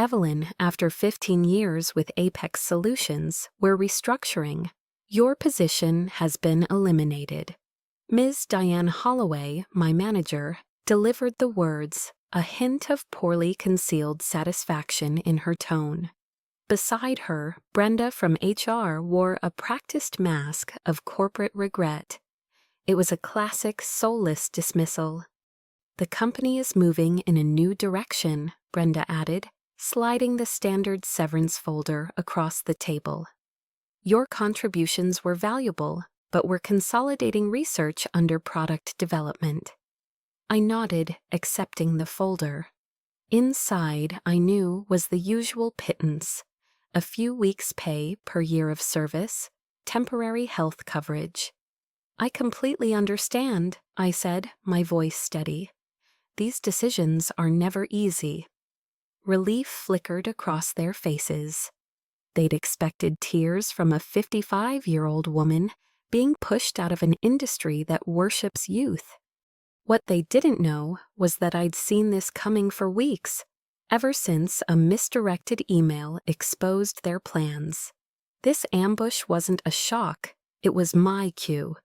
Evelyn, after 15 years with Apex Solutions, we're restructuring. Your position has been eliminated. Ms. Diane Holloway, my manager, delivered the words, a hint of poorly concealed satisfaction in her tone. Beside her, Brenda from HR wore a practiced mask of corporate regret. It was a classic soulless dismissal. The company is moving in a new direction, Brenda added, sliding the standard severance folder across the table. Your contributions were valuable, but we're consolidating research under product development. I nodded, accepting the folder. Inside, I knew, was the usual pittance: a few weeks' pay per year of service, temporary health coverage. I completely understand, I said, my voice steady. These decisions are never easy. Relief flickered across their faces. They'd expected tears from a 55-year-old woman being pushed out of an industry that worships youth. What they didn't know was that I'd seen this coming for weeks, ever since a misdirected email exposed their plans. This ambush wasn't a shock, it was my cue.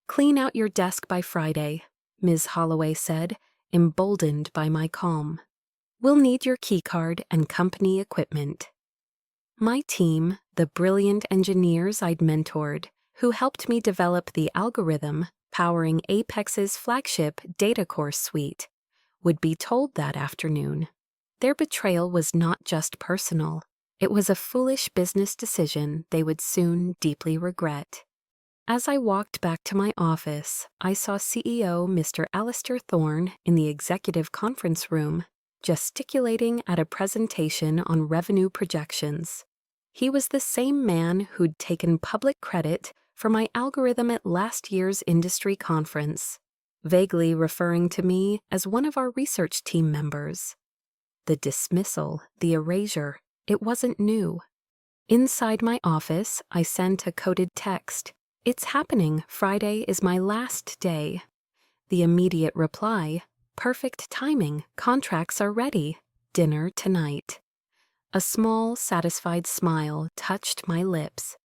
Clean out your desk by Friday, Ms. Holloway said, emboldened by my calm. We'll need your keycard and company equipment. My team, the brilliant engineers I'd mentored, who helped me develop the algorithm powering Apex's flagship data core suite, would be told that afternoon. Their betrayal was not just personal. It was a foolish business decision they would soon deeply regret. As I walked back to my office, I saw CEO Mr. Alistair Thorne in the executive conference room, gesticulating at a presentation on revenue projections. He was the same man who'd taken public credit for my algorithm at last year's industry conference, vaguely referring to me as one of our research team members. The dismissal, the erasure, it wasn't new. Inside my office, I sent a coded text. It's happening. Friday is my last day. The immediate reply, perfect timing. Contracts are ready. Dinner tonight. A small, satisfied smile touched my lips.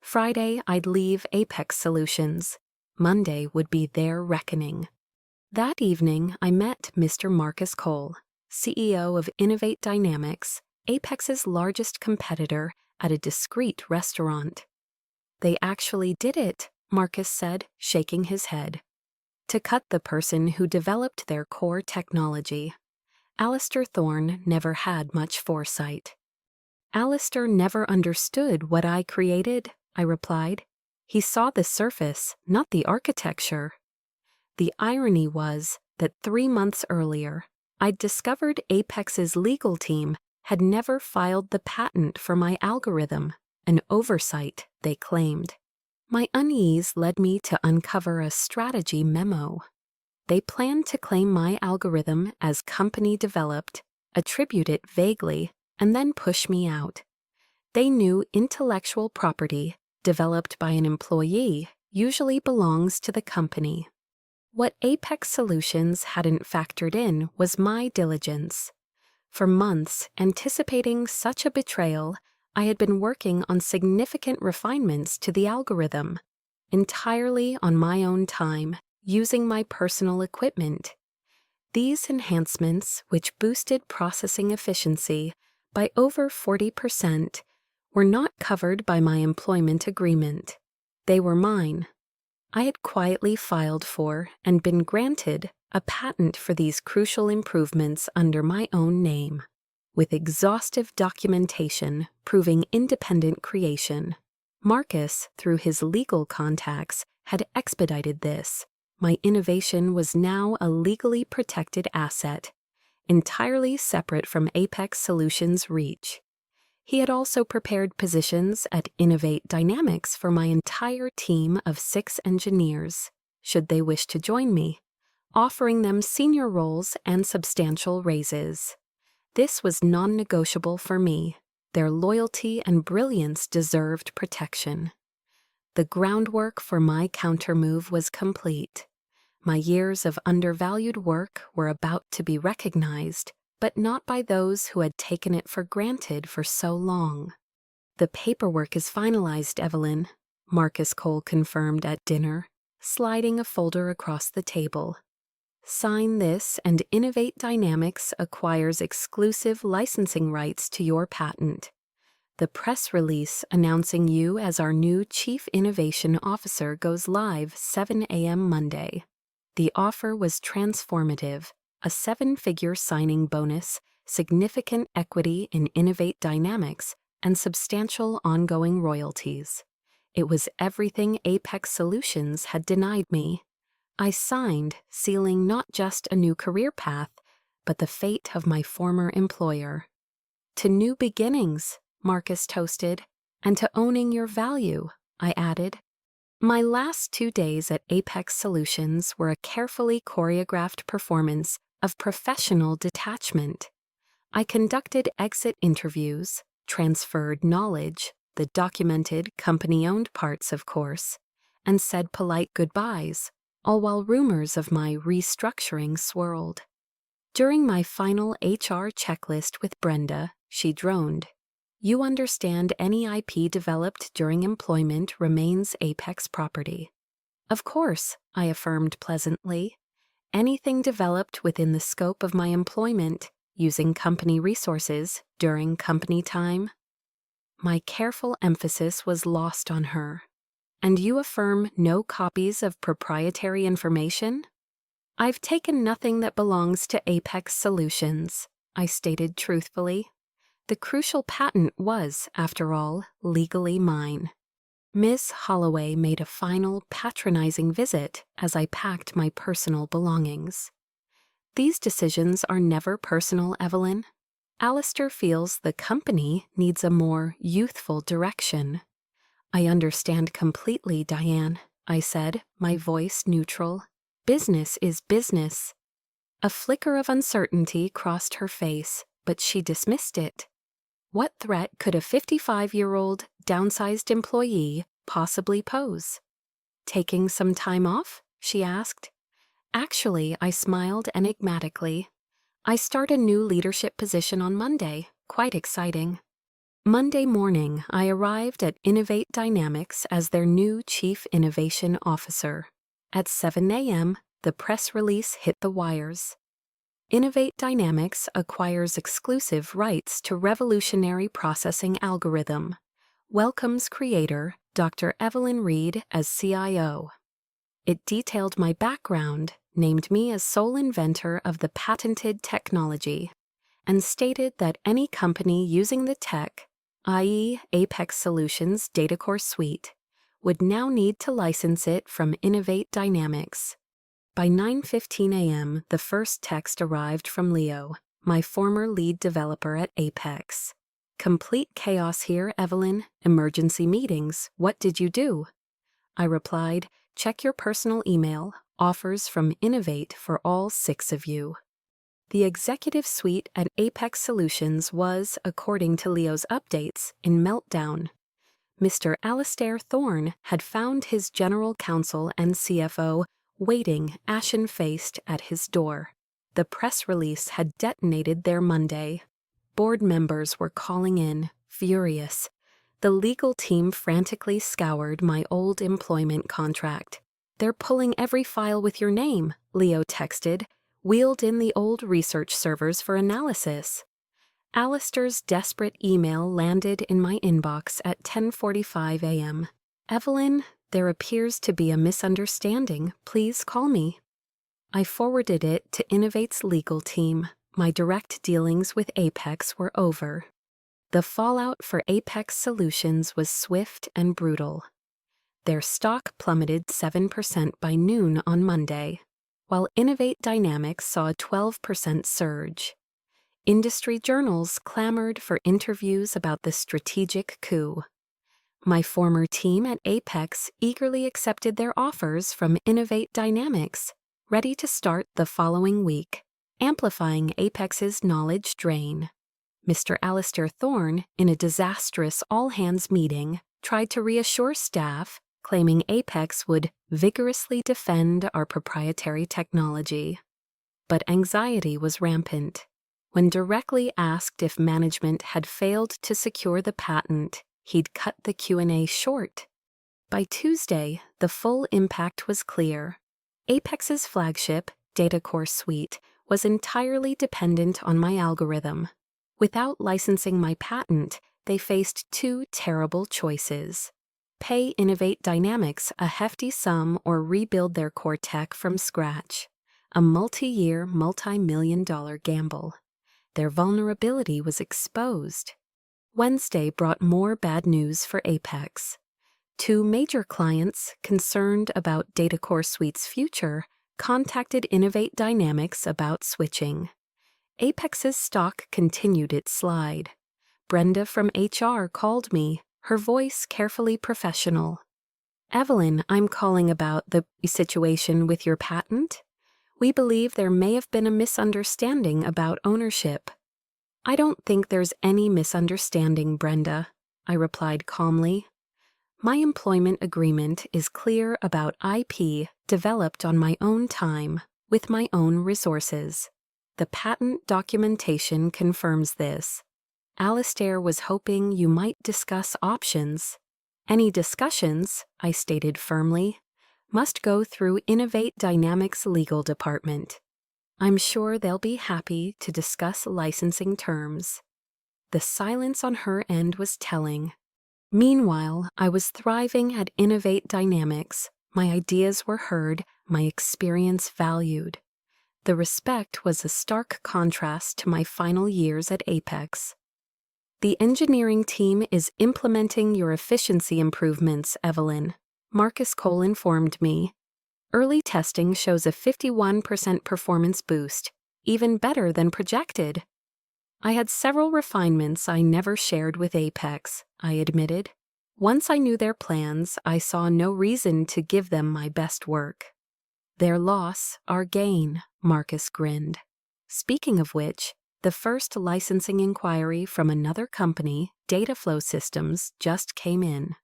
Friday, I'd leave Apex Solutions. Monday would be their reckoning. That evening, I met Mr. Marcus Cole, CEO of Innovate Dynamics, Apex's largest competitor, at a discreet restaurant. They actually did it, Marcus said, shaking his head. To cut the person who developed their core technology. Alistair Thorne never had much foresight. Alistair never understood what I created, I replied. He saw the surface, not the architecture. The irony was that 3 months earlier, I'd discovered Apex's legal team had never filed the patent for my algorithm, an oversight, they claimed. My unease led me to uncover a strategy memo. They planned to claim my algorithm as company-developed, attribute it vaguely, and then push me out. They knew intellectual property, developed by an employee, usually belongs to the company. What Apex Solutions hadn't factored in was my diligence. For months, anticipating such a betrayal, I had been working on significant refinements to the algorithm, entirely on my own time, using my personal equipment. These enhancements, which boosted processing efficiency by over 40%, were not covered by my employment agreement. They were mine. I had quietly filed for and been granted a patent for these crucial improvements under my own name, with exhaustive documentation proving independent creation. Marcus, through his legal contacts, had expedited this. My innovation was now a legally protected asset, entirely separate from Apex Solutions' reach. He had also prepared positions at Innovate Dynamics for my entire team of 6 engineers, should they wish to join me, offering them senior roles and substantial raises. This was non-negotiable for me. Their loyalty and brilliance deserved protection. The groundwork for my countermove was complete. My years of undervalued work were about to be recognized, but not by those who had taken it for granted for so long. "The paperwork is finalized, Evelyn," Marcus Cole confirmed at dinner, sliding a folder across the table. "Sign this and Innovate Dynamics acquires exclusive licensing rights to your patent. The press release announcing you as our new Chief Innovation Officer goes live 7 a.m. Monday. The offer was transformative, a 7-figure signing bonus, significant equity in Innovate Dynamics, and substantial ongoing royalties. It was everything Apex Solutions had denied me. I signed, sealing not just a new career path, but the fate of my former employer. "To new beginnings," Marcus toasted, "and to owning your value," I added. My last 2 days at Apex Solutions were a carefully choreographed performance of professional detachment. I conducted exit interviews, transferred knowledge, the documented company-owned parts, of course, and said polite goodbyes, all while rumors of my restructuring swirled. During my final HR checklist with Brenda, she droned, "You understand any IP developed during employment remains Apex property." "Of course," I affirmed pleasantly. "Anything developed within the scope of my employment, using company resources during company time." My careful emphasis was lost on her. "And you affirm no copies of proprietary information?" "I've taken nothing that belongs to Apex Solutions," I stated truthfully. The crucial patent was, after all, legally mine. Miss Holloway made a final patronizing visit as I packed my personal belongings. "These decisions are never personal, Evelyn. Alistair feels the company needs a more youthful direction." "I understand completely, Diane," I said, my voice neutral. "Business is business." A flicker of uncertainty crossed her face, but she dismissed it. What threat could a 55-year-old, downsized employee possibly pose? "Taking some time off?" she asked. "Actually," I smiled enigmatically. "I start a new leadership position on Monday. Quite exciting." Monday morning, I arrived at Innovate Dynamics as their new Chief Innovation Officer. At 7 a.m., the press release hit the wires. Innovate Dynamics acquires exclusive rights to revolutionary processing algorithm. Welcomes creator, Dr. Evelyn Reed, as CIO. It detailed my background, named me as sole inventor of the patented technology, and stated that any company using the tech, i.e. Apex Solutions DataCore Suite, would now need to license it from Innovate Dynamics. By 9:15 a.m., the first text arrived from Leo, my former lead developer at Apex. "Complete chaos here, Evelyn. Emergency meetings. What did you do?" I replied, "Check your personal email. Offers from Innovate for all 6 of you." The executive suite at Apex Solutions was, according to Leo's updates, in meltdown. Mr. Alistair Thorne had found his general counsel and CFO waiting ashen-faced at his door. The press release had detonated there Monday. Board members were calling in, furious. The legal team frantically scoured my old employment contract. "They're pulling every file with your name," Leo texted, wheeled in the old research servers for analysis. Alistair's desperate email landed in my inbox at 10:45 a.m. "Evelyn, there appears to be a misunderstanding. Please call me." I forwarded it to Innovate's legal team. My direct dealings with Apex were over. The fallout for Apex Solutions was swift and brutal. Their stock plummeted 7% by noon on Monday, while Innovate Dynamics saw a 12% surge. Industry journals clamored for interviews about the strategic coup. My former team at Apex eagerly accepted their offers from Innovate Dynamics, ready to start the following week, amplifying Apex's knowledge drain. Mr. Alistair Thorne, in a disastrous all-hands meeting, tried to reassure staff, claiming Apex would vigorously defend our proprietary technology. But anxiety was rampant. When directly asked if management had failed to secure the patent, he'd cut the Q&A short. By Tuesday, the full impact was clear. Apex's flagship, Data Core Suite, was entirely dependent on my algorithm. Without licensing my patent, they faced two terrible choices: pay Innovate Dynamics a hefty sum or rebuild their core tech from scratch. A multi-year, multi-million-dollar gamble. Their vulnerability was exposed. Wednesday brought more bad news for Apex. Two major clients, concerned about Data Core Suite's future, contacted Innovate Dynamics about switching. Apex's stock continued its slide. Brenda from HR called me, her voice carefully professional. "Evelyn, I'm calling about the situation with your patent. We believe there may have been a misunderstanding about ownership." "I don't think there's any misunderstanding, Brenda," I replied calmly. "My employment agreement is clear about IP developed on my own time, with my own resources. The patent documentation confirms this. Alistair was hoping you might discuss options." "Any discussions," I stated firmly, "must go through Innovate Dynamics' legal department. I'm sure they'll be happy to discuss licensing terms." The silence on her end was telling. Meanwhile, I was thriving at Innovate Dynamics. My ideas were heard, my experience valued. The respect was a stark contrast to my final years at Apex. "The engineering team is implementing your efficiency improvements, Evelyn," Marcus Cole informed me. "Early testing shows a 51% performance boost, even better than projected." I had several refinements I never shared with Apex, I admitted. Once I knew their plans, I saw no reason to give them my best work. "Their loss, our gain," Marcus grinned. "Speaking of which, the first licensing inquiry from another company, Dataflow Systems, just came in.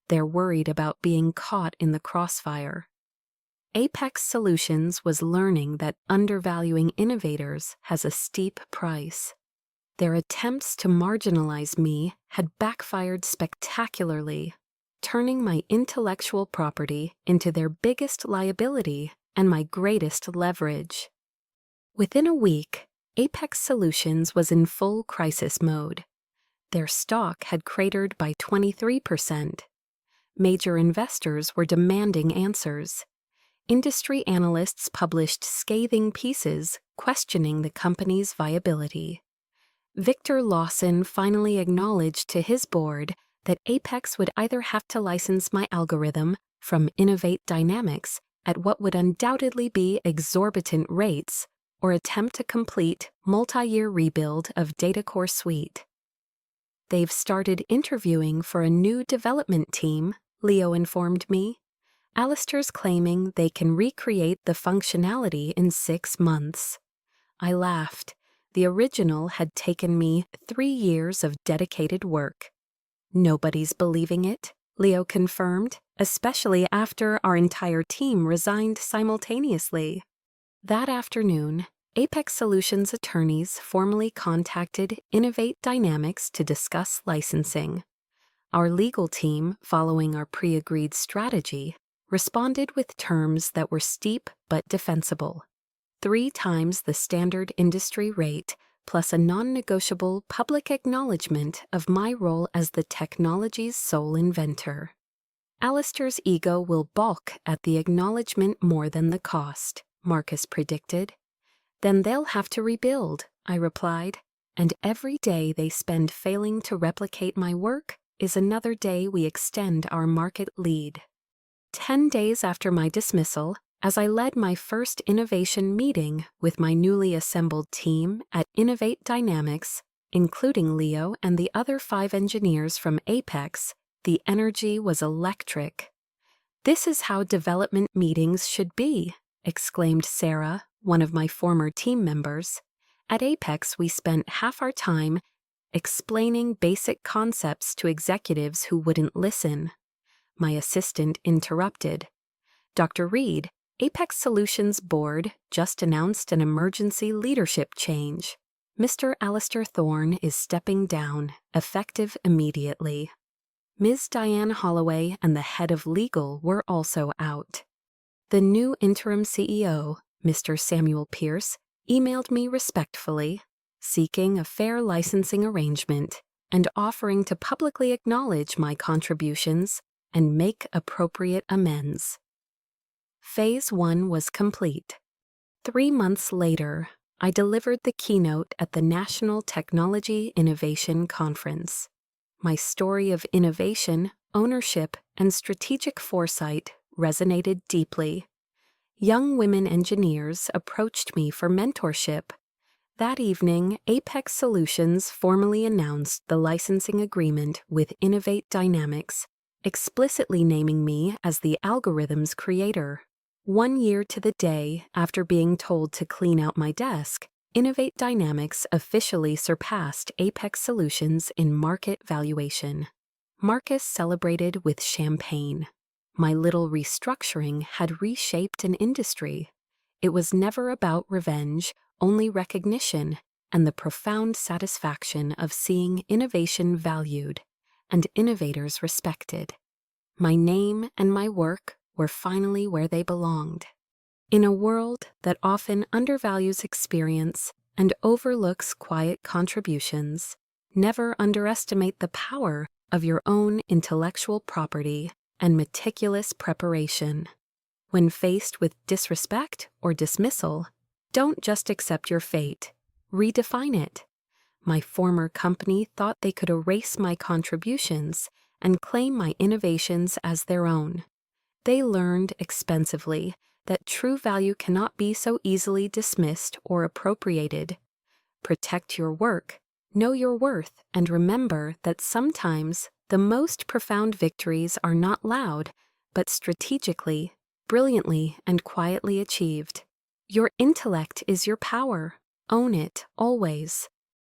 They're worried about being caught in the crossfire." Apex Solutions was learning that undervaluing innovators has a steep price. Their attempts to marginalize me had backfired spectacularly, turning my intellectual property into their biggest liability and my greatest leverage. Within a week, Apex Solutions was in full crisis mode. Their stock had cratered by 23%. Major investors were demanding answers. Industry analysts published scathing pieces questioning the company's viability. Victor Lawson finally acknowledged to his board that Apex would either have to license my algorithm from Innovate Dynamics at what would undoubtedly be exorbitant rates or attempt a complete, multi-year rebuild of Data Core Suite. "They've started interviewing for a new development team," Leo informed me. "Alistair's claiming they can recreate the functionality in 6 months. I laughed. The original had taken me 3 years of dedicated work. "Nobody's believing it," Leo confirmed, especially after our entire team resigned simultaneously. That afternoon, Apex Solutions attorneys formally contacted Innovate Dynamics to discuss licensing. Our legal team, following our pre-agreed strategy, responded with terms that were steep but defensible. 3 times the standard industry rate, plus a non-negotiable public acknowledgement of my role as the technology's sole inventor. "Alistair's ego will balk at the acknowledgement more than the cost," Marcus predicted. "Then they'll have to rebuild," I replied, "and every day they spend failing to replicate my work is another day we extend our market lead." 10 days after my dismissal, as I led my first innovation meeting with my newly assembled team at Innovate Dynamics, including Leo and the other 5 engineers from Apex, the energy was electric. "This is how development meetings should be," exclaimed Sarah, one of my former team members. "At Apex, we spent half our time explaining basic concepts to executives who wouldn't listen." My assistant interrupted. "Dr. Reed, Apex Solutions Board just announced an emergency leadership change. Mr. Alistair Thorne is stepping down, effective immediately. Ms. Diane Holloway and the head of legal were also out. The new interim CEO, Mr. Samuel Pierce, emailed me respectfully, seeking a fair licensing arrangement and offering to publicly acknowledge my contributions and make appropriate amends. Phase 1 was complete. 3 months later, I delivered the keynote at the National Technology Innovation Conference. My story of innovation, ownership, and strategic foresight resonated deeply. Young women engineers approached me for mentorship. That evening, Apex Solutions formally announced the licensing agreement with Innovate Dynamics, explicitly naming me as the algorithm's creator. 1 year to the day after being told to clean out my desk, Innovate Dynamics officially surpassed Apex Solutions in market valuation. Marcus celebrated with champagne. My little restructuring had reshaped an industry. It was never about revenge, only recognition and the profound satisfaction of seeing innovation valued and innovators respected. My name and my work were finally where they belonged. In a world that often undervalues experience and overlooks quiet contributions, never underestimate the power of your own intellectual property and meticulous preparation. When faced with disrespect or dismissal, don't just accept your fate, redefine it. My former company thought they could erase my contributions and claim my innovations as their own. They learned expensively that true value cannot be so easily dismissed or appropriated. Protect your work, know your worth, and remember that sometimes the most profound victories are not loud, but strategically, brilliantly, and quietly achieved. Your intellect is your power. Own it, always.